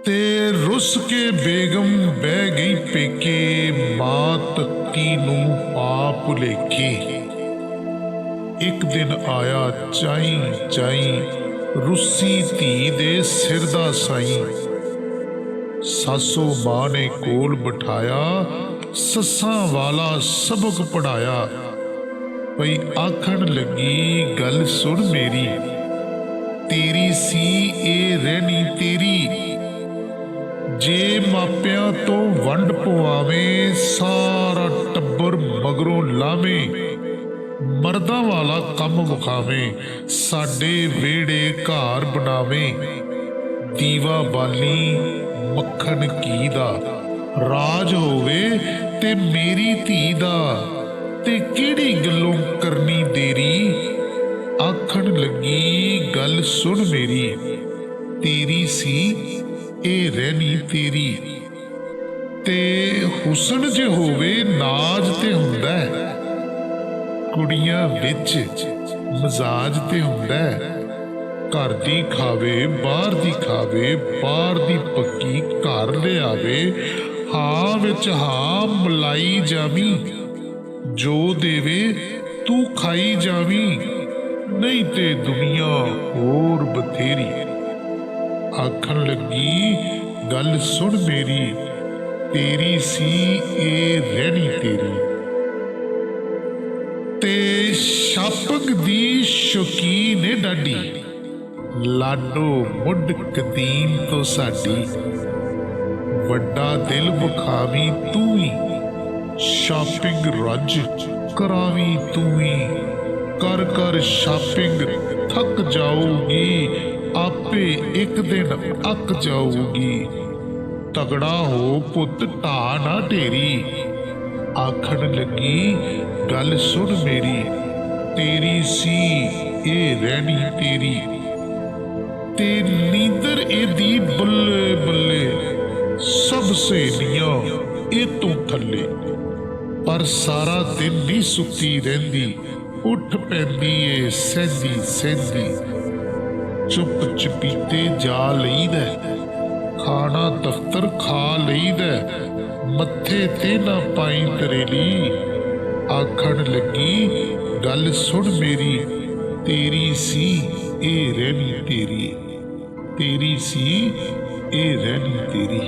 ते रुस के बेगम बह गई पेके, मां तत्ती नूं पा भुलेखे। एक दिन आया चाई चाई, रुसी धी दे सिर दा साई। सासो मां ने कोल बिठाया, सस्सां वाला सबक पढ़ाया। पई आखण लगी गल सुन मेरी, तेरी सी ए रहनी तेरी। जे मापिया तो वंड पवावे, सारा टब्बर मगरों लावे। मर्दा वाला कम विखावे, साडे वेड़े घर बनावे। दीवा बाली मक्खन घी दा, राज होवे ते मेरी धी दा। ते किहड़ी गल्लों करनी देरी, आखण लगी गल सुन मेरी, तेरी सी ए रहनी तेरी। ते हुसन जे होवे नाज ते हुंदा है, कुड़ियां विच मजाज ते हुंदा है। घर दी खावे बाहर दी खावे, बाहर दी पक्की घर ले आवे। हाँ विच हाँ मलाई जावी, जो देवे तू खाई जावी। नहीं ते दुनिया होर बथेरी, आखण लगी गल सुन मेरी, तेरी सी ए रहनी तेरी। ते शापक दी शौकीन है डाडी, लाडो मुड कदीम तो साडी। वड्डा दिल विखावी तू ही, शापिंग रज करावी तू ही। कर कर शापिंग थक जाऊगी, आपे एक दिन अक जाऊगी। तगड़ा हो पुत ढा ना ढेरी, आखण लगी गल सुन मेरी, तेरी सी ए रहनी तेरी। ते नींदर एदी बल्ले बल्ले, सब सहेलियां ए तों थल्ले। पर सारा दिन नहीं सुती रहिंदी, उठ पैंदी ए सहंदी सहंदी। चुप चपीते जा लईदा, खाना दफ्तर खा लईदा। मत्थे ते ना पाई तरेली, आखण लगी गल सुन मेरी, तेरी सी ए रहनी तेरी। तेरी सी ए रहनी तेरी।